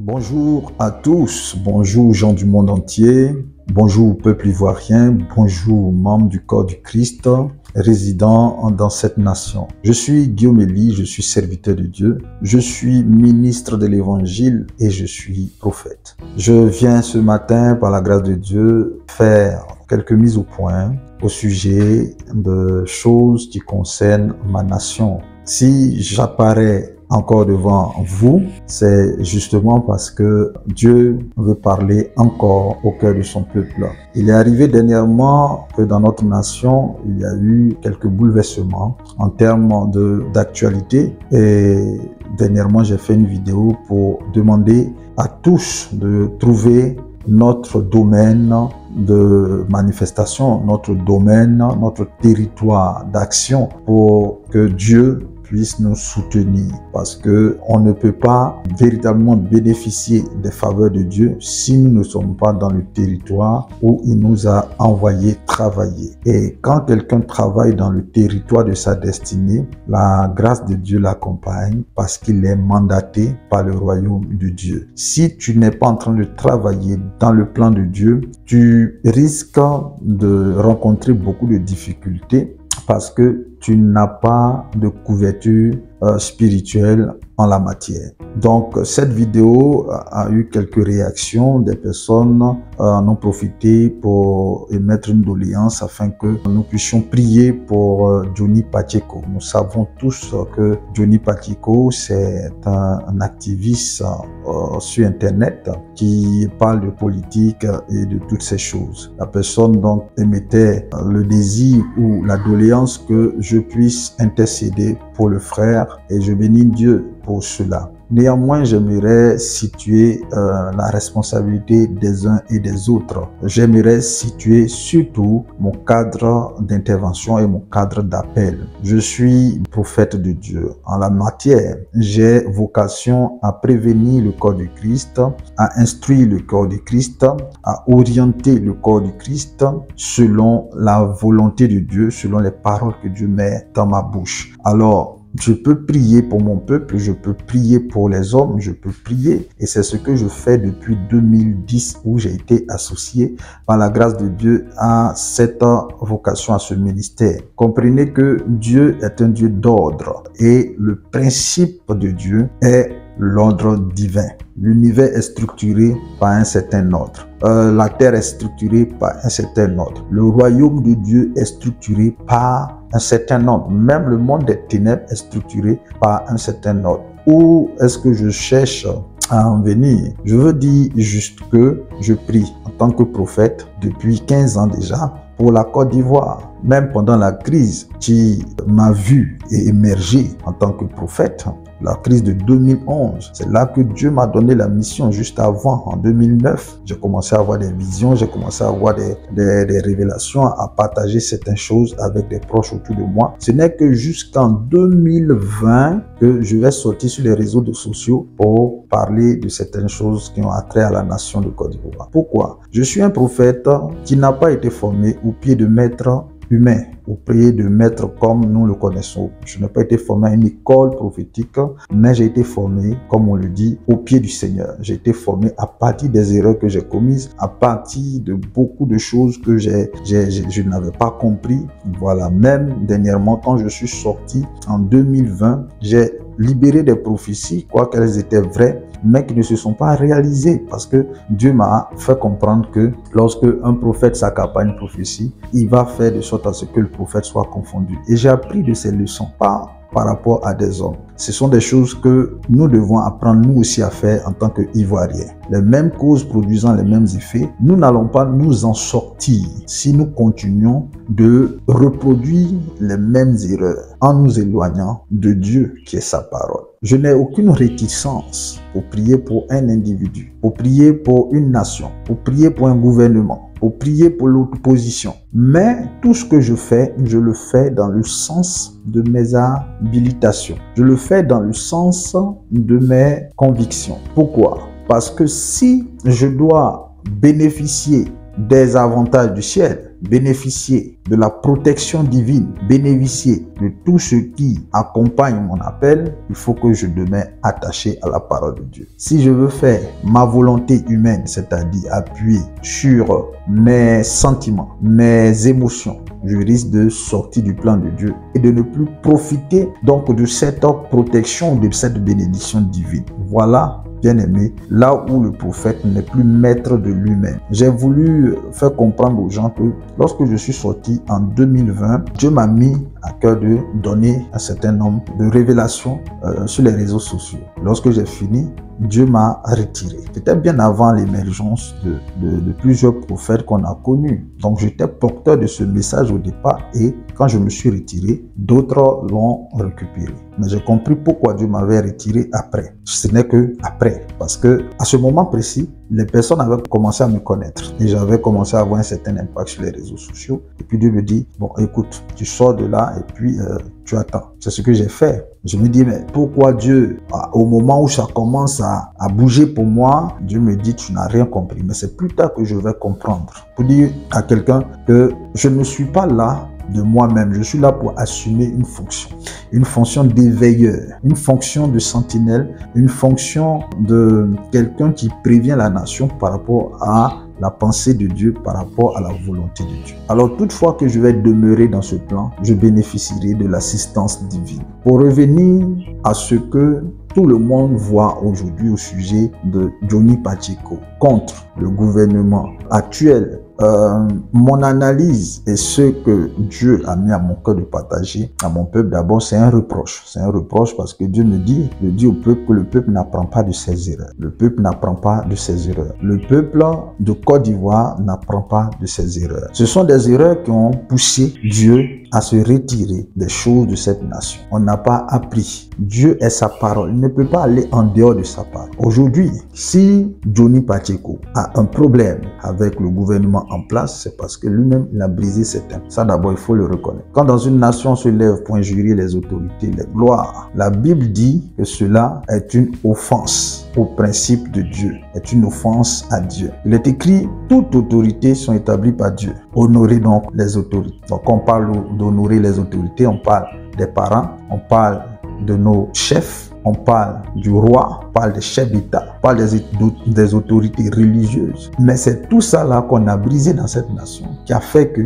Bonjour à tous, bonjour gens du monde entier, bonjour peuple ivoirien, bonjour membres du corps du Christ, résidant dans cette nation. Je suis Guillaume Elie, je suis serviteur de Dieu, je suis ministre de l'évangile et je suis prophète. Je viens ce matin, par la grâce de Dieu, faire quelques mises au point au sujet de choses qui concernent ma nation. Si j'apparais encore devant vous, c'est justement parce que Dieu veut parler encore au cœur de son peuple. Il est arrivé dernièrement que dans notre nation, il y a eu quelques bouleversements en termes d'actualité et dernièrement, j'ai fait une vidéo pour demander à tous de trouver notre domaine de manifestation, notre domaine, notre territoire d'action pour que Dieu puisse nous soutenir, parce que on ne peut pas véritablement bénéficier des faveurs de Dieu si nous ne sommes pas dans le territoire où il nous a envoyé travailler. Et quand quelqu'un travaille dans le territoire de sa destinée, la grâce de Dieu l'accompagne parce qu'il est mandaté par le royaume de Dieu. Si tu n'es pas en train de travailler dans le plan de Dieu, tu risques de rencontrer beaucoup de difficultés parce que tu n'as pas de couverture spirituelle en la matière. Donc, cette vidéo a eu quelques réactions. Des personnes en ont profité pour émettre une doléance afin que nous puissions prier pour Johnny Pacheco. Nous savons tous que Johnny Pacheco, c'est un activiste sur Internet qui parle de politique et de toutes ces choses. La personne donc émettait le désir ou la doléance que je puisse intercéder pour le frère et je bénis Dieu pour cela. Néanmoins, j'aimerais situer la responsabilité des uns et des autres. J'aimerais situer surtout mon cadre d'intervention et mon cadre d'appel. Je suis prophète de Dieu. En la matière, j'ai vocation à prévenir le corps du Christ, à instruire le corps du Christ, à orienter le corps du Christ selon la volonté de Dieu, selon les paroles que Dieu met dans ma bouche. Alors, je peux prier pour mon peuple, je peux prier pour les hommes, je peux prier. Et c'est ce que je fais depuis 2010 où j'ai été associé par la grâce de Dieu à cette vocation, à ce ministère. Comprenez que Dieu est un Dieu d'ordre et le principe de Dieu est l'ordre divin. L'univers est structuré par un certain ordre. La terre est structurée par un certain ordre. Le royaume de Dieu est structuré par un certain ordre. Même le monde des ténèbres est structuré par un certain ordre. Où est-ce que je cherche à en venir? Je veux dire juste que je prie en tant que prophète depuis 15 ans déjà pour la Côte d'Ivoire. Même pendant la crise qui m'a vu et émergé en tant que prophète, la crise de 2011, c'est là que Dieu m'a donné la mission. Juste avant, en 2009, j'ai commencé à avoir des visions, j'ai commencé à avoir des révélations, à partager certaines choses avec des proches autour de moi. Ce n'est que jusqu'en 2020 que je vais sortir sur les réseaux sociaux pour parler de certaines choses qui ont attrait à la nation de Côte d'Ivoire. Pourquoi? Je suis un prophète qui n'a pas été formé au pied de maître humain, au pied de maître comme nous le connaissons. Je n'ai pas été formé à une école prophétique, mais j'ai été formé, comme on le dit, au pied du Seigneur. J'ai été formé à partir des erreurs que j'ai commises, à partir de beaucoup de choses que je n'avais pas compris. Voilà, même dernièrement, quand je suis sorti en 2020, j'ai libéré des prophéties, quoi qu'elles étaient vraies, mais qui ne se sont pas réalisées parce que Dieu m'a fait comprendre que lorsque un prophète s'accapare une prophétie, il va faire de sorte à ce que le prophète soit confondu. Et j'ai appris de ces leçons, pas par rapport à des hommes. Ce sont des choses que nous devons apprendre nous aussi à faire en tant qu'Ivoiriens. Les mêmes causes produisant les mêmes effets, nous n'allons pas nous en sortir si nous continuons de reproduire les mêmes erreurs en nous éloignant de Dieu qui est sa parole. Je n'ai aucune réticence pour prier pour un individu, pour prier pour une nation, pour prier pour un gouvernement, pour prier pour l'opposition. Mais tout ce que je fais, je le fais dans le sens de mes habilitations. Je le fais dans le sens de mes convictions. Pourquoi? Parce que si je dois bénéficier des avantages du ciel, bénéficier de la protection divine, bénéficier de tout ce qui accompagne mon appel, il faut que je demeure attaché à la parole de Dieu. Si je veux faire ma volonté humaine, c'est-à-dire appuyer sur mes sentiments, mes émotions, je risque de sortir du plan de Dieu et de ne plus profiter donc de cette protection, de cette bénédiction divine. Voilà, bien-aimé, là où le prophète n'est plus maître de lui-même. J'ai voulu faire comprendre aux gens que lorsque je suis sorti en 2020, Dieu m'a mis à cœur de donner un certain nombre de révélations sur les réseaux sociaux. Lorsque j'ai fini, Dieu m'a retiré. C'était bien avant l'émergence de plusieurs prophètes qu'on a connus. Donc j'étais porteur de ce message au départ et quand je me suis retiré, d'autres l'ont récupéré. Mais j'ai compris pourquoi Dieu m'avait retiré après. Ce n'est que après. Parce que à ce moment précis, les personnes avaient commencé à me connaître et j'avais commencé à avoir un certain impact sur les réseaux sociaux. Et puis Dieu me dit, bon écoute, tu sors de là et puis tu attends. C'est ce que j'ai fait. Je me dis, mais pourquoi Dieu, au moment où ça commence à bouger pour moi, Dieu me dit, tu n'as rien compris. Mais c'est plus tard que je vais comprendre. Pour dire à quelqu'un que je ne suis pas là de moi-même. Je suis là pour assumer une fonction d'éveilleur, une fonction de sentinelle, une fonction de quelqu'un qui prévient la nation par rapport à la pensée de Dieu, par rapport à la volonté de Dieu. Alors toutefois que je vais demeurer dans ce plan, je bénéficierai de l'assistance divine. Pour revenir à ce que tout le monde voit aujourd'hui au sujet de Johnny Pacheco contre le gouvernement actuel, mon analyse et ce que Dieu a mis à mon cœur de partager à mon peuple, d'abord c'est un reproche. C'est un reproche parce que Dieu me dit, je dis au peuple que le peuple n'apprend pas de ses erreurs. Le peuple n'apprend pas de ses erreurs. Le peuple de Côte d'Ivoire n'apprend pas de ses erreurs. Ce sont des erreurs qui ont poussé Dieu à se retirer des choses de cette nation. On n'a pas appris. Dieu est sa parole. Il ne peut pas aller en dehors de sa parole. Aujourd'hui, si Johnny Pacheco a un problème avec le gouvernement en place, c'est parce que lui-même, il a brisé ses thèmes. Ça, d'abord, il faut le reconnaître. Quand dans une nation se lève pour injurier les autorités, les gloires, la Bible dit que cela est une offense au principe de Dieu, est une offense à Dieu. Il est écrit, toutes autorités sont établies par Dieu. Honorez donc les autorités. Donc, quand on parle d'honorer les autorités, on parle des parents, on parle de nos chefs, on parle du roi, on parle des chefs d'État, on parle des autorités religieuses. Mais c'est tout ça là qu'on a brisé dans cette nation qui a fait que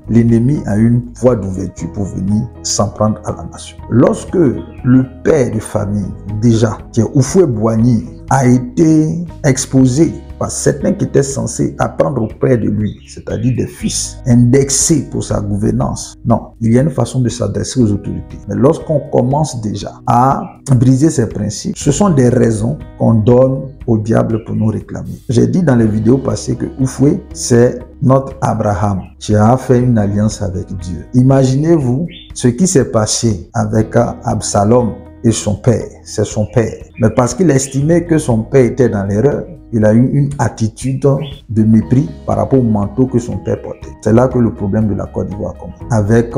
l'ennemi a une voie d'ouverture pour venir s'en prendre à la nation. Lorsque le père de famille, déjà, qui est Houphouët-Boigny, a été exposé par certains qui étaient censés apprendre auprès de lui, c'est-à-dire des fils, indexés pour sa gouvernance. Non, il y a une façon de s'adresser aux autorités. Mais lorsqu'on commence déjà à briser ces principes, ce sont des raisons qu'on donne au diable pour nous réclamer. J'ai dit dans les vidéos passées que Houphouët, c'est notre Abraham qui a fait une alliance avec Dieu. Imaginez-vous ce qui s'est passé avec Absalom et son père. C'est son père. Mais parce qu'il estimait que son père était dans l'erreur, il a eu une attitude de mépris par rapport au manteau que son père portait. C'est là que le problème de la Côte d'Ivoire commence. Avec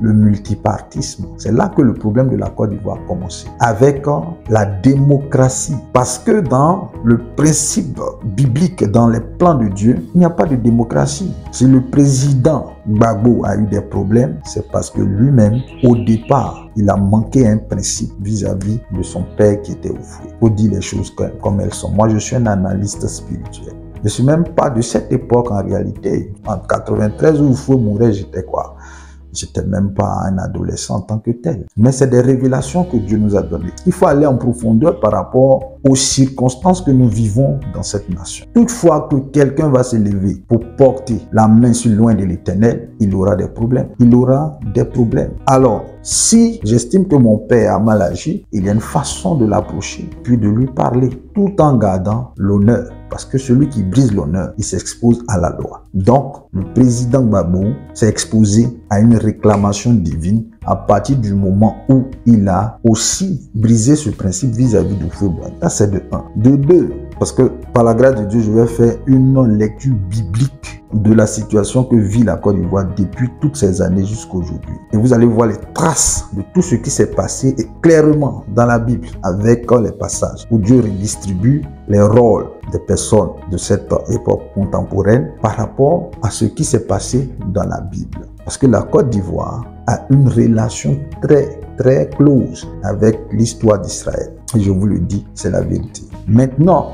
le multipartisme. C'est là que le problème de la Côte d'Ivoire a commencé. Avec la démocratie. Parce que dans le principe biblique, dans les plans de Dieu, il n'y a pas de démocratie. Si le président Gbagbo a eu des problèmes, c'est parce que lui-même, au départ, il a manqué un principe vis-à-vis de son père qui était Houphouët. Il faut dire les choses comme elles sont. Moi, je suis un analyste spirituel. Je ne suis même pas de cette époque en réalité. En 93 où Houphouët mourait, j'étais quoi? J'étais même pas un adolescent en tant que tel. Mais c'est des révélations que Dieu nous a données. Il faut aller en profondeur par rapport aux circonstances que nous vivons dans cette nation. Toutefois que quelqu'un va se lever pour porter la main sur loin de l'Éternel, il aura des problèmes. Il aura des problèmes. Alors, si j'estime que mon père a mal agi, il y a une façon de l'approcher, puis de lui parler, tout en gardant l'honneur. Parce que celui qui brise l'honneur, il s'expose à la loi. Donc, le président Gbagbo s'est exposé à une réclamation divine à partir du moment où il a aussi brisé ce principe vis-à-vis de Houphouët-Boigny. Ça, c'est de 1. De 2, parce que par la grâce de Dieu, je vais faire une lecture biblique de la situation que vit la Côte d'Ivoire depuis toutes ces années jusqu'à aujourd'hui. Et vous allez voir les traces de tout ce qui s'est passé et clairement dans la Bible avec les passages où Dieu redistribue les rôles des personnes de cette époque contemporaine par rapport à ce qui s'est passé dans la Bible. Parce que la Côte d'Ivoire a une relation très close avec l'histoire d'Israël. Et je vous le dis, c'est la vérité. Maintenant,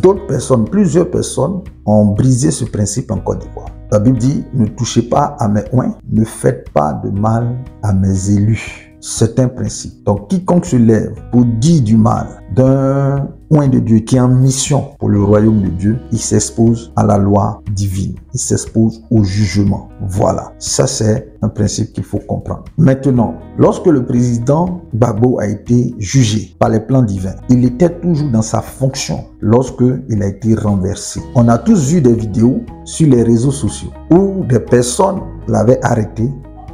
d'autres personnes, plusieurs personnes ont brisé ce principe en Côte d'Ivoire. La Bible dit, ne touchez pas à mes oins, ne faites pas de mal à mes élus. C'est un principe. Donc, quiconque se lève pour dire du mal d'un oint de Dieu qui est en mission pour le royaume de Dieu, il s'expose à la loi divine. Il s'expose au jugement. Voilà. Ça, c'est un principe qu'il faut comprendre. Maintenant, lorsque le président Gbagbo a été jugé par les plans divins, il était toujours dans sa fonction lorsque il a été renversé. On a tous vu des vidéos sur les réseaux sociaux où des personnes l'avaient arrêté.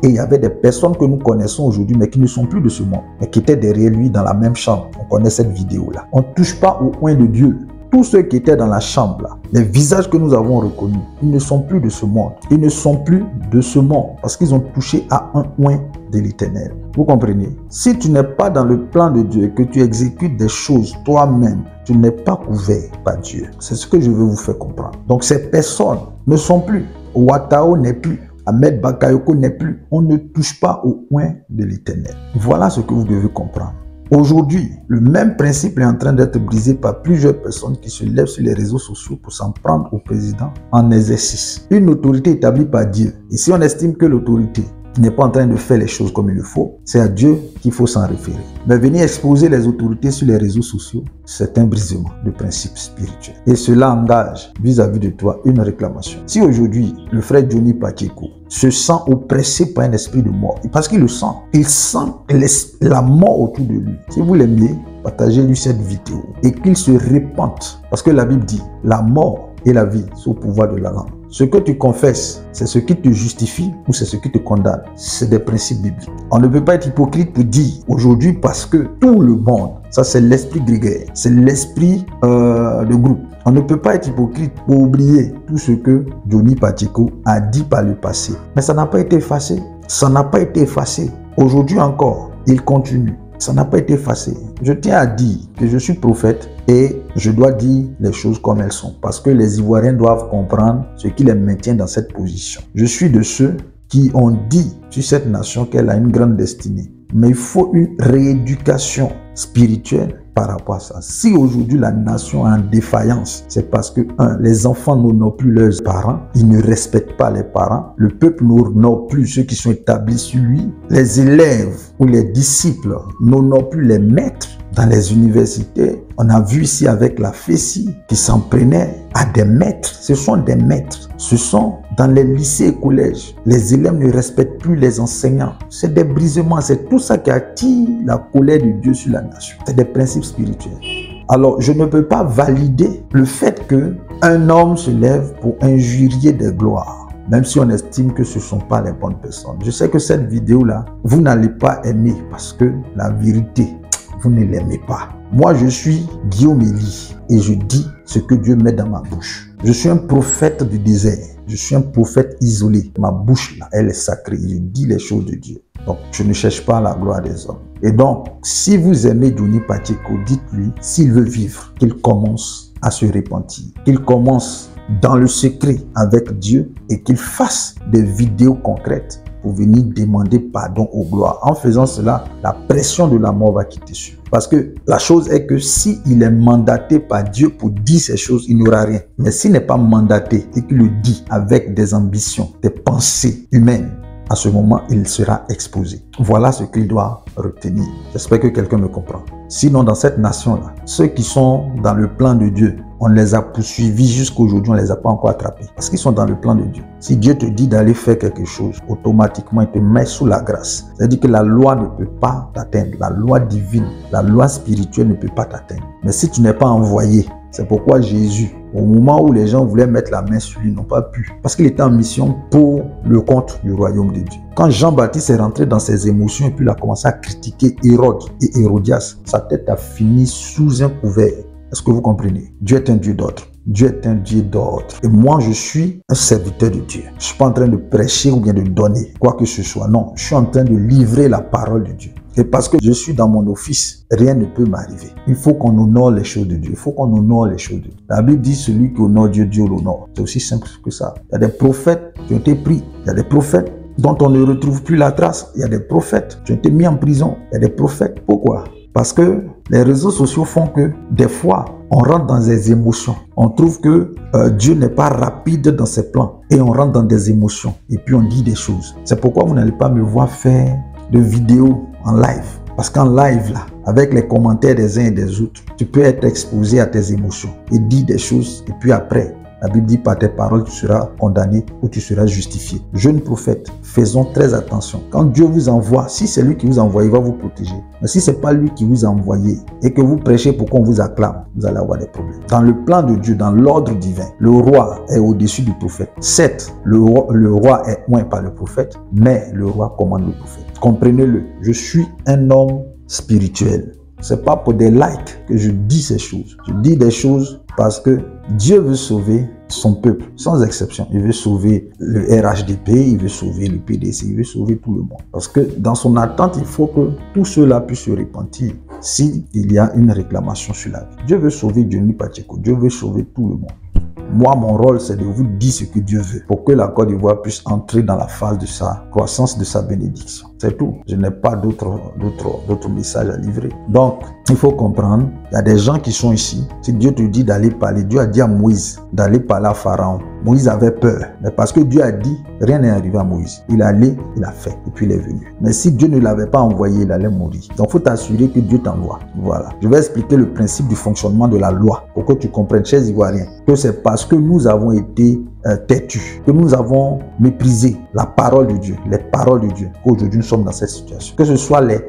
Et il y avait des personnes que nous connaissons aujourd'hui, mais qui ne sont plus de ce monde, mais qui étaient derrière lui dans la même chambre. On connaît cette vidéo-là. On ne touche pas au oint de Dieu. Tous ceux qui étaient dans la chambre-là, les visages que nous avons reconnus, ils ne sont plus de ce monde. Ils ne sont plus de ce monde parce qu'ils ont touché à un oint de l'Éternel. Vous comprenez? Si tu n'es pas dans le plan de Dieu et que tu exécutes des choses toi-même, tu n'es pas couvert par Dieu. C'est ce que je veux vous faire comprendre. Donc ces personnes ne sont plus. Ouattao n'est plus. Ahmed Bakayoko n'est plus. On ne touche pas au oint de l'Éternel. Voilà ce que vous devez comprendre. Aujourd'hui, le même principe est en train d'être brisé par plusieurs personnes qui se lèvent sur les réseaux sociaux pour s'en prendre au président en exercice. Une autorité établie par Dieu. Et si on estime que l'autorité n'est pas en train de faire les choses comme il le faut, c'est à Dieu qu'il faut s'en référer. Mais venir exposer les autorités sur les réseaux sociaux, c'est un brisement de principes spirituels. Et cela engage vis-à-vis de toi une réclamation. Si aujourd'hui, le frère Johnny Pacheco se sent oppressé par un esprit de mort, parce qu'il le sent, il sent la mort autour de lui. Si vous l'aimez, partagez-lui cette vidéo et qu'il se répande. Parce que la Bible dit, la mort et la vie sont au pouvoir de la langue. Ce que tu confesses, c'est ce qui te justifie ou c'est ce qui te condamne. C'est des principes bibliques. On ne peut pas être hypocrite pour dire aujourd'hui parce que tout le monde, ça c'est l'esprit grégaire, c'est l'esprit de groupe. On ne peut pas être hypocrite pour oublier tout ce que Johnny Pacheco a dit par le passé. Mais ça n'a pas été effacé. Ça n'a pas été effacé. Aujourd'hui encore, il continue. Ça n'a pas été effacé. Je tiens à dire que je suis prophète et je dois dire les choses comme elles sont. Parce que les Ivoiriens doivent comprendre ce qui les maintient dans cette position. Je suis de ceux qui ont dit sur cette nation qu'elle a une grande destinée. Mais il faut une rééducation spirituelle par rapport à ça. Si aujourd'hui la nation est en défaillance, c'est parce que, les enfants n'honorent plus leurs parents, ils ne respectent pas les parents, le peuple n'honore plus ceux qui sont établis sur lui, les élèves ou les disciples n'honorent plus les maîtres. Dans les universités, on a vu ici avec la FESI qui s'en prenait à des maîtres. Ce sont des maîtres. Ce sont dans les lycées et collèges. Les élèves ne respectent plus les enseignants. C'est des brisements. C'est tout ça qui attire la colère de Dieu sur la nation. C'est des principes spirituels. Alors, je ne peux pas valider le fait qu'un homme se lève pour injurier des gloires. Même si on estime que ce ne sont pas les bonnes personnes. Je sais que cette vidéo-là, vous n'allez pas aimer parce que la vérité, vous ne l'aimez pas. Moi, je suis Guillaume Elie et je dis ce que Dieu met dans ma bouche. Je suis un prophète du désert. Je suis un prophète isolé. Ma bouche, là, elle est sacrée. Je dis les choses de Dieu. Donc, je ne cherche pas la gloire des hommes. Et donc, si vous aimez Johnny Pacheco, dites-lui, s'il veut vivre, qu'il commence à se repentir. Qu'il commence dans le secret avec Dieu et qu'il fasse des vidéos concrètes pour venir demander pardon aux gloires. En faisant cela, la pression de la mort va quitter sur lui. Parce que la chose est que s'il est mandaté par Dieu pour dire ces choses, il n'aura rien. Mais s'il n'est pas mandaté et qu'il le dit avec des ambitions, des pensées humaines, à ce moment, il sera exposé. Voilà ce qu'il doit retenir. J'espère que quelqu'un me comprend. Sinon, dans cette nation-là, ceux qui sont dans le plan de Dieu, on les a poursuivis jusqu'aujourd'hui, on ne les a pas encore attrapés. Parce qu'ils sont dans le plan de Dieu. Si Dieu te dit d'aller faire quelque chose, automatiquement, il te met sous la grâce. C'est-à-dire que la loi ne peut pas t'atteindre. La loi divine, la loi spirituelle ne peut pas t'atteindre. Mais si tu n'es pas envoyé, c'est pourquoi Jésus, au moment où les gens voulaient mettre la main sur lui, n'ont pas pu. Parce qu'il était en mission pour le compte du royaume de Dieu. Quand Jean-Baptiste est rentré dans ses émotions et puis il a commencé à critiquer Hérode et Hérodias, sa tête a fini sous un couvert. Est-ce que vous comprenez? Dieu est un Dieu d'ordre. Dieu est un Dieu d'ordre. Et moi, je suis un serviteur de Dieu. Je ne suis pas en train de prêcher ou bien de donner quoi que ce soit. Non, je suis en train de livrer la parole de Dieu. Et parce que je suis dans mon office, rien ne peut m'arriver. Il faut qu'on honore les choses de Dieu. Il faut qu'on honore les choses de Dieu. La Bible dit celui qui honore Dieu, Dieu l'honore. C'est aussi simple que ça. Il y a des prophètes qui ont été pris. Il y a des prophètes dont on ne retrouve plus la trace. Il y a des prophètes qui ont été mis en prison. Il y a des prophètes. Pourquoi? Parce que les réseaux sociaux font que des fois, on rentre dans des émotions. On trouve que Dieu n'est pas rapide dans ses plans. Et on rentre dans des émotions. Et puis on dit des choses. C'est pourquoi vous n'allez pas me voir faire de vidéos en live. Parce qu'en live, là, avec les commentaires des uns et des autres, tu peux être exposé à tes émotions et dire des choses. Et puis après, la Bible dit par tes paroles, tu seras condamné ou tu seras justifié. Jeunes prophètes, faisons très attention. Quand Dieu vous envoie, si c'est lui qui vous envoie, il va vous protéger. Mais si ce n'est pas lui qui vous a envoyé et que vous prêchez pour qu'on vous acclame, vous allez avoir des problèmes. Dans le plan de Dieu, dans l'ordre divin, le roi est au-dessus du prophète. Certes, le roi est oint par le prophète, mais le roi commande le prophète. Comprenez-le, je suis un homme spirituel. Ce n'est pas pour des likes que je dis ces choses. Je dis des choses parce que Dieu veut sauver son peuple, sans exception. Il veut sauver le RHDP, il veut sauver le PDC, il veut sauver tout le monde. Parce que dans son attente, il faut que tout cela puisse se repentir s'il y a une réclamation sur la vie. Dieu veut sauver Johnny Pacheco, Dieu veut sauver tout le monde. Moi, mon rôle, c'est de vous dire ce que Dieu veut pour que la Côte d'Ivoire puisse entrer dans la phase de sa croissance, de sa bénédiction. C'est tout. Je n'ai pas d'autres messages à livrer. Donc, il faut comprendre, il y a des gens qui sont ici. Si Dieu te dit d'aller parler, Dieu a dit à Moïse d'aller parler à Pharaon. Moïse avait peur, mais parce que Dieu a dit, rien n'est arrivé à Moïse. Il est allé, il a fait, et puis il est venu. Mais si Dieu ne l'avait pas envoyé, il allait mourir. Donc, il faut t'assurer que Dieu t'envoie. Voilà. Je vais expliquer le principe du fonctionnement de la loi pour que tu comprennes, chers Ivoiriens, que c'est parce que nous avons été têtus, que nous avons méprisé la parole de Dieu, les paroles de Dieu, qu'aujourd'hui nous sommes dans cette situation. Que ce soit les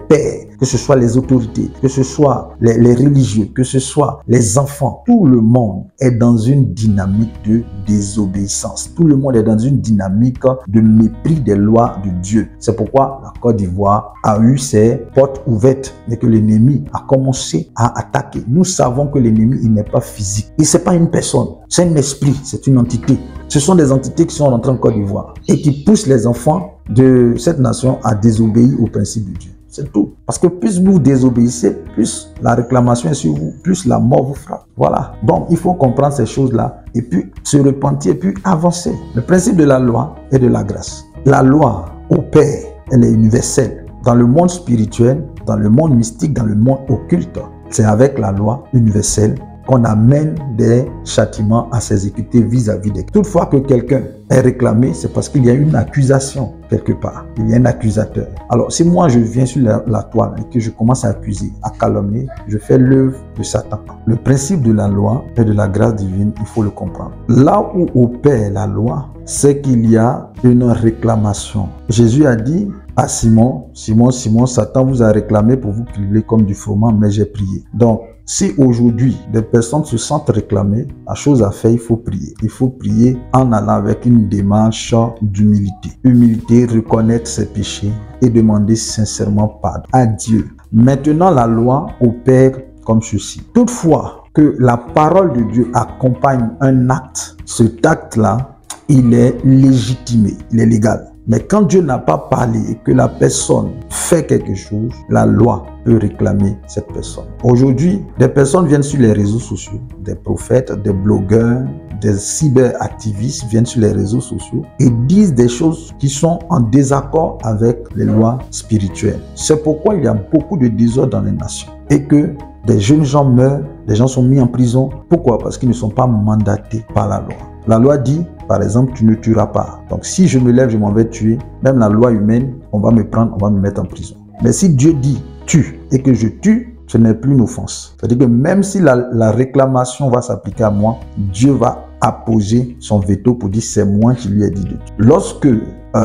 pères, que ce soit les autorités, que ce soit les religieux, que ce soit les enfants, tout le monde est dans une dynamique de désobéissance. Tout le monde est dans une dynamique de mépris des lois de Dieu. C'est pourquoi la Côte d'Ivoire a eu ses portes ouvertes et que l'ennemi a commencé à attaquer. Nous savons que l'ennemi, il n'est pas physique. Et ce n'est pas une personne, c'est un esprit, c'est une entité. Ce sont des entités qui sont rentrées en Côte d'Ivoire et qui poussent les enfants de cette nation à désobéir au principe de Dieu. C'est tout. Parce que plus vous désobéissez, plus la réclamation est sur vous, plus la mort vous frappe. Voilà. Donc, il faut comprendre ces choses-là et puis se repentir et puis avancer. Le principe de la loi est de la grâce. La loi opère, elle est universelle. Dans le monde spirituel, dans le monde mystique, dans le monde occulte, c'est avec la loi universelle qu'on amène des châtiments à s'exécuter vis-à-vis des... Toutefois que quelqu'un est réclamé, c'est parce qu'il y a une accusation quelque part. Il y a un accusateur. Alors, si moi je viens sur la toile et que je commence à accuser, à calomnier, je fais l'œuvre de Satan. Le principe de la loi et de la grâce divine, il faut le comprendre. Là où opère la loi, c'est qu'il y a une réclamation. Jésus a dit à Simon, Simon, Satan vous a réclamé pour vous priver comme du froment, mais j'ai prié. Donc, si aujourd'hui, des personnes se sentent réclamées, la chose à faire, il faut prier. Il faut prier en allant avec une démarche d'humilité. Humilité, reconnaître ses péchés et demander sincèrement pardon à Dieu. Maintenant, la loi opère comme ceci. Toutefois, que la parole de Dieu accompagne un acte, cet acte-là, il est légitimé, il est légal. Mais quand Dieu n'a pas parlé et que la personne fait quelque chose, la loi peut réclamer cette personne. Aujourd'hui, des personnes viennent sur les réseaux sociaux, des prophètes, des blogueurs, des cyberactivistes viennent sur les réseaux sociaux et disent des choses qui sont en désaccord avec les lois spirituelles. C'est pourquoi il y a beaucoup de désordre dans les nations et que des jeunes gens meurent, des gens sont mis en prison. Pourquoi? Parce qu'ils ne sont pas mandatés par la loi. La loi dit, par exemple, tu ne tueras pas. Donc, si je me lève, je m'en vais tuer. Même la loi humaine, on va me prendre, on va me mettre en prison. Mais si Dieu dit tue et que je tue, ce n'est plus une offense. C'est-à-dire que même si la réclamation va s'appliquer à moi, Dieu va apposer son veto pour dire c'est moi qui lui ai dit de tuer. Lorsque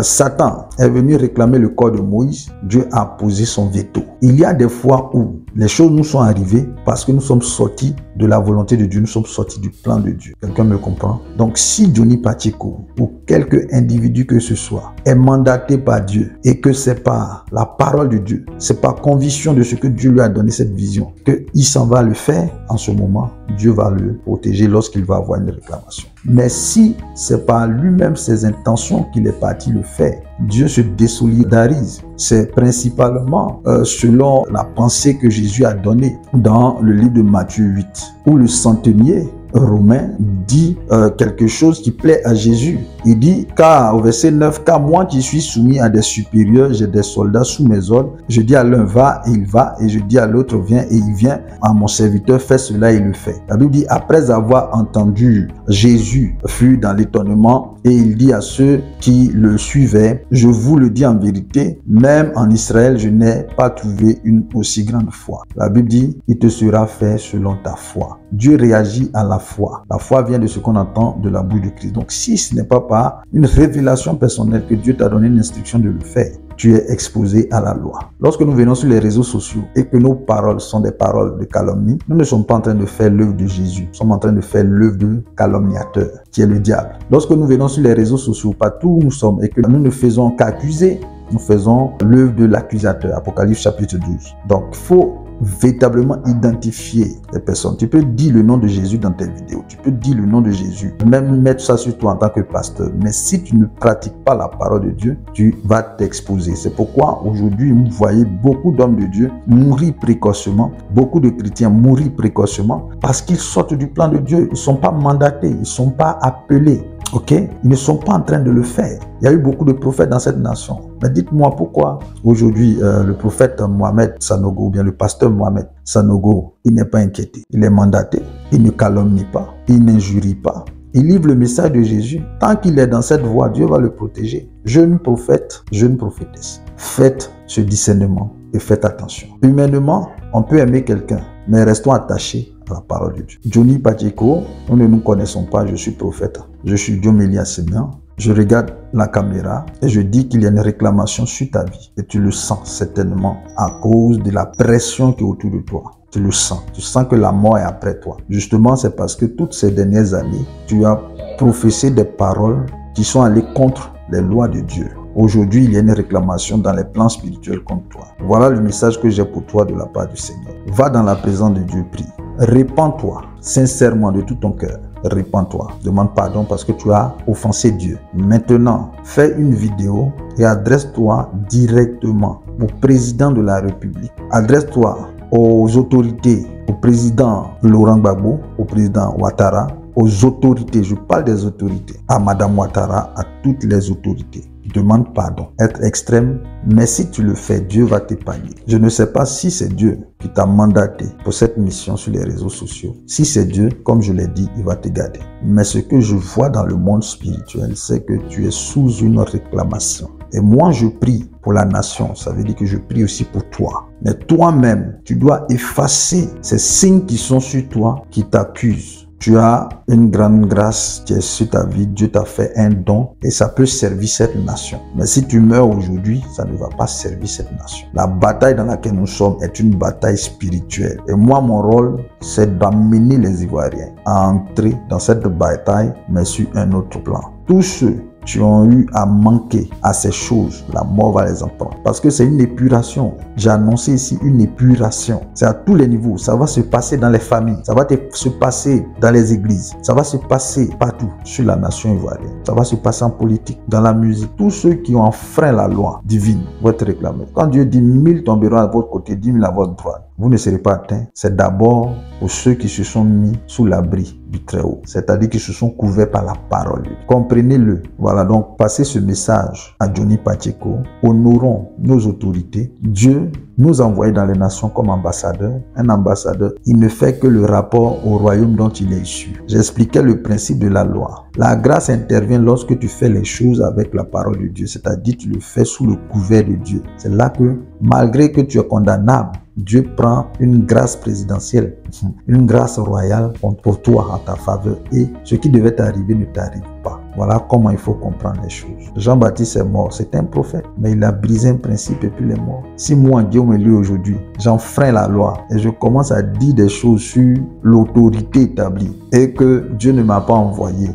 Satan est venu réclamer le corps de Moïse, Dieu a posé son veto. Il y a des fois où les choses nous sont arrivées parce que nous sommes sortis de la volonté de Dieu, nous sommes sortis du plan de Dieu. Quelqu'un me comprend? Donc si Johnny Pacheco ou quelque individu que ce soit est mandaté par Dieu et que c'est par la parole de Dieu, c'est par conviction de ce que Dieu lui a donné cette vision, qu'il s'en va le faire, en ce moment, Dieu va le protéger lorsqu'il va avoir une réclamation. Mais si c'est par lui-même ses intentions qu'il est parti le faire, Dieu se désolidarise. C'est principalement selon la pensée que Jésus a donnée dans le livre de Matthieu 8, où le centenier Romain dit quelque chose qui plaît à Jésus. Il dit, car au verset 9, car moi qui suis soumis à des supérieurs, j'ai des soldats sous mes ordres. Je dis à l'un va et il va, et je dis à l'autre viens et il vient. À mon serviteur fais cela et il le fait. La Bible dit, après avoir entendu, Jésus fut dans l'étonnement et il dit à ceux qui le suivaient, je vous le dis en vérité, même en Israël, je n'ai pas trouvé une aussi grande foi. La Bible dit, il te sera fait selon ta foi. Dieu réagit à la foi. La foi vient de ce qu'on entend de la bouche de Christ. Donc si ce n'est pas par une révélation personnelle que Dieu t'a donné une instruction de le faire, tu es exposé à la loi. Lorsque nous venons sur les réseaux sociaux et que nos paroles sont des paroles de calomnie, nous ne sommes pas en train de faire l'œuvre de Jésus. Nous sommes en train de faire l'œuvre du calomniateur, qui est le diable. Lorsque nous venons sur les réseaux sociaux, partout où nous sommes, et que nous ne faisons qu'accuser, nous faisons l'œuvre de l'accusateur. Apocalypse chapitre 12. Donc, il faut véritablement identifier les personnes. Tu peux dire le nom de Jésus dans tes vidéos, tu peux dire le nom de Jésus, même mettre ça sur toi en tant que pasteur, mais si tu ne pratiques pas la parole de Dieu, tu vas t'exposer. C'est pourquoi aujourd'hui vous voyez beaucoup d'hommes de Dieu mourir précocement, beaucoup de chrétiens mourir précocement parce qu'ils sortent du plan de Dieu. Ils ne sont pas mandatés, ils ne sont pas appelés. Ok, ils ne sont pas en train de le faire. Il y a eu beaucoup de prophètes dans cette nation. Mais dites-moi pourquoi aujourd'hui le prophète Mohamed Sanogo ou bien le pasteur Mohamed Sanogo, il n'est pas inquiété. Il est mandaté, il ne calomnie pas, il n'injurie pas. Il livre le message de Jésus. Tant qu'il est dans cette voie, Dieu va le protéger. Jeune prophète, jeune prophétesse, faites ce discernement et faites attention. Humainement, on peut aimer quelqu'un, mais restons attachés à la parole de Dieu. Johnny Pacheco, nous ne nous connaissons pas, je suis prophète. Je suis Diomélie Assemian. Je regarde la caméra et je dis qu'il y a une réclamation sur ta vie. Et tu le sens certainement à cause de la pression qui est autour de toi. Tu le sens. Tu sens que la mort est après toi. Justement, c'est parce que toutes ces dernières années, tu as professé des paroles qui sont allées contre les lois de Dieu. Aujourd'hui, il y a une réclamation dans les plans spirituels contre toi. Voilà le message que j'ai pour toi de la part du Seigneur. Va dans la présence de Dieu, prie. Répands-toi sincèrement de tout ton cœur. Répands-toi. Demande pardon parce que tu as offensé Dieu. Maintenant, fais une vidéo et adresse-toi directement au président de la République. Adresse-toi aux autorités, au président Laurent Gbagbo, au président Ouattara, aux autorités, je parle des autorités, à Madame Ouattara, à toutes les autorités. Demande pardon. Être extrême, mais si tu le fais, Dieu va t'épargner. Je ne sais pas si c'est Dieu qui t'a mandaté pour cette mission sur les réseaux sociaux. Si c'est Dieu, comme je l'ai dit, il va te garder. Mais ce que je vois dans le monde spirituel, c'est que tu es sous une réclamation. Et moi, je prie pour la nation. Ça veut dire que je prie aussi pour toi. Mais toi-même, tu dois effacer ces signes qui sont sur toi, qui t'accusent. Tu as une grande grâce qui est sur ta vie. Dieu t'a fait un don et ça peut servir cette nation. Mais si tu meurs aujourd'hui, ça ne va pas servir cette nation. La bataille dans laquelle nous sommes est une bataille spirituelle. Et moi, mon rôle, c'est d'amener les Ivoiriens à entrer dans cette bataille, mais sur un autre plan. Tous ceux qui ont eu à manquer à ces choses, la mort va les emprunter. Parce que c'est une épuration. J'ai annoncé ici une épuration. C'est à tous les niveaux. Ça va se passer dans les familles. Ça va se passer dans les églises. Ça va se passer partout sur la nation ivoirienne. Ça va se passer en politique, dans la musique. Tous ceux qui ont enfreint la loi divine vont être réclamés. Quand Dieu dit 1000 tomberont à votre côté, 10 000 à votre droite, vous ne serez pas atteints. C'est d'abord pour ceux qui se sont mis sous l'abri du Très-Haut, c'est-à-dire qui se sont couverts par la parole. Comprenez-le. Voilà, donc passez ce message à Johnny Pacheco. Honorons nos autorités. Dieu nous envoie dans les nations comme ambassadeur. Un ambassadeur, il ne fait que le rapport au royaume dont il est issu. J'expliquais le principe de la loi. La grâce intervient lorsque tu fais les choses avec la parole de Dieu, c'est-à-dire tu le fais sous le couvert de Dieu. C'est là que, malgré que tu es condamnable, Dieu prend une grâce présidentielle, une grâce royale pour toi en ta faveur. Et ce qui devait t'arriver ne t'arrive pas. Voilà comment il faut comprendre les choses. Jean-Baptiste est mort, c'est un prophète, mais il a brisé un principe et puis il est mort. Si moi, Guillaume Elie, aujourd'hui, j'enfreins la loi et je commence à dire des choses sur l'autorité établie et que Dieu ne m'a pas envoyé,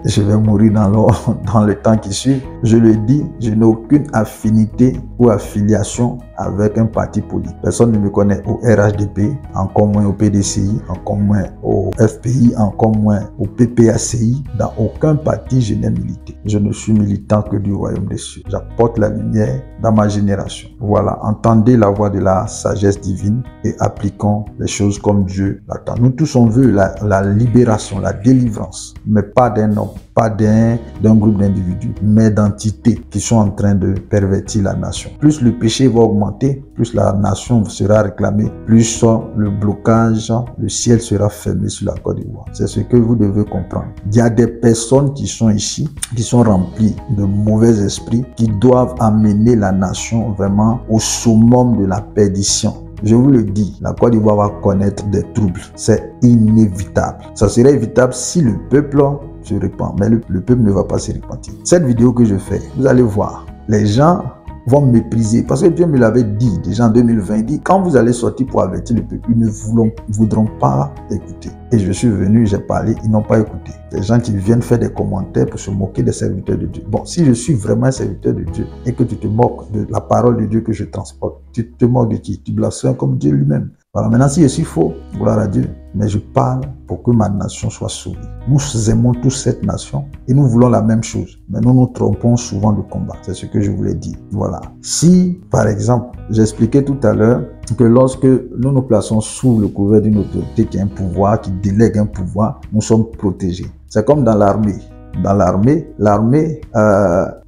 je vais mourir dans le temps qui suit. Je le dis, je n'ai aucune affinité ou affiliation avec un parti politique. Personne ne me connaît au RHDP, encore moins au PDCI, encore moins au FPI, encore moins au PPACI. Dans aucun parti, je n'ai milité. Je ne suis militant que du royaume des cieux. J'apporte la lumière dans ma génération. Voilà, entendez la voix de la sagesse divine et appliquons les choses comme Dieu l'attend. Nous tous, on veut la libération, la délivrance, mais pas d'un homme, pas d'un groupe d'individus, mais d'entités qui sont en train de pervertir la nation. Plus le péché va augmenter, plus la nation sera réclamée, plus le blocage, le ciel sera fermé sur la Côte d'Ivoire. C'est ce que vous devez comprendre. Il y a des personnes qui sont ici, qui sont remplies de mauvais esprits, qui doivent amener la nation vraiment au summum de la perdition. Je vous le dis, la Côte d'Ivoire va connaître des troubles. C'est inévitable. Ça serait évitable si le peuple se répand. Mais le peuple ne va pas se repentir. Cette vidéo que je fais, vous allez voir, les gens vont mépriser. Parce que Dieu me l'avait dit déjà en 2020. Il dit, quand vous allez sortir pour avertir le peuple, ils ne voudront pas écouter. Et je suis venu, j'ai parlé, ils n'ont pas écouté. Des gens qui viennent faire des commentaires pour se moquer des serviteurs de Dieu. Bon, si je suis vraiment un serviteur de Dieu et que tu te moques de la parole de Dieu que je transporte, tu te moques de qui? Tu blasphèmes comme Dieu lui-même. Voilà, maintenant si je suis faux, gloire à Dieu, mais je parle pour que ma nation soit sauvée. Nous aimons tous cette nation et nous voulons la même chose, mais nous nous trompons souvent de combat. C'est ce que je voulais dire. Voilà. Si, par exemple, j'expliquais tout à l'heure que lorsque nous nous plaçons sous le couvert d'une autorité qui a un pouvoir, qui délègue un pouvoir, nous sommes protégés. C'est comme dans l'armée. Dans l'armée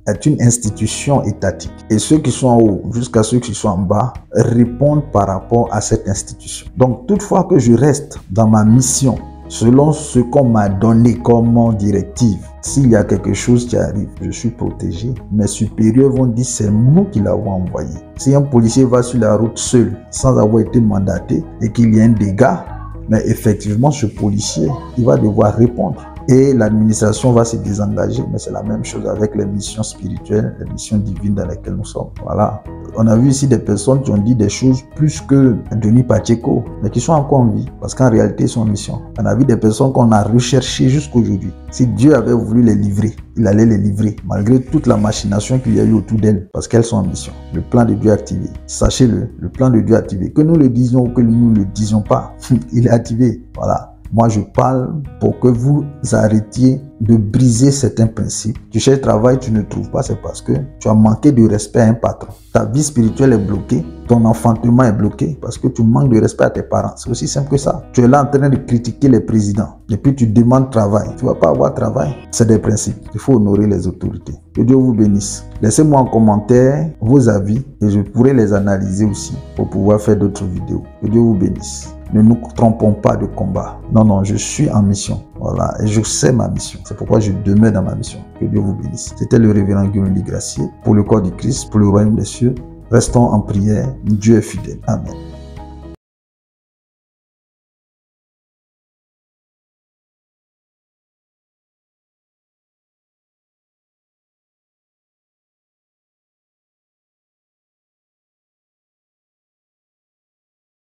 est une institution étatique. Et ceux qui sont en haut jusqu'à ceux qui sont en bas répondent par rapport à cette institution. Donc, toutefois que je reste dans ma mission, selon ce qu'on m'a donné comme directive, s'il y a quelque chose qui arrive, je suis protégé. Mes supérieurs vont dire c'est nous qui l'avons envoyé. Si un policier va sur la route seul, sans avoir été mandaté, et qu'il y a un dégât, mais effectivement, ce policier, il va devoir répondre. Et l'administration va se désengager, mais c'est la même chose avec les missions spirituelles, les missions divines dans lesquelles nous sommes. Voilà. On a vu ici des personnes qui ont dit des choses plus que Denis Pacheco, mais qui sont encore en vie, parce qu'en réalité, ils sont en mission. On a vu des personnes qu'on a recherchées jusqu'aujourd'hui. Si Dieu avait voulu les livrer, il allait les livrer, malgré toute la machination qu'il y a eu autour d'elles, parce qu'elles sont en mission. Le plan de Dieu est activé. Sachez-le, le plan de Dieu est activé. Que nous le disions ou que nous ne le disions pas, il est activé. Voilà. Moi, je parle pour que vous arrêtiez de briser certains principes. Tu cherches travail, tu ne trouves pas, c'est parce que tu as manqué de respect à un patron. Ta vie spirituelle est bloquée, ton enfantement est bloqué parce que tu manques de respect à tes parents. C'est aussi simple que ça. Tu es là en train de critiquer les présidents et puis tu demandes travail. Tu ne vas pas avoir travail. C'est des principes. Il faut honorer les autorités. Que Dieu vous bénisse. Laissez-moi en commentaire vos avis et je pourrai les analyser aussi pour pouvoir faire d'autres vidéos. Que Dieu vous bénisse. Ne nous trompons pas de combat. Non, non, je suis en mission. Voilà, et je sais ma mission. C'est pourquoi je demeure dans ma mission. Que Dieu vous bénisse. C'était le révérend Guillaume Elie Gracier pour le corps du Christ, pour le royaume des cieux. Restons en prière. Dieu est fidèle. Amen.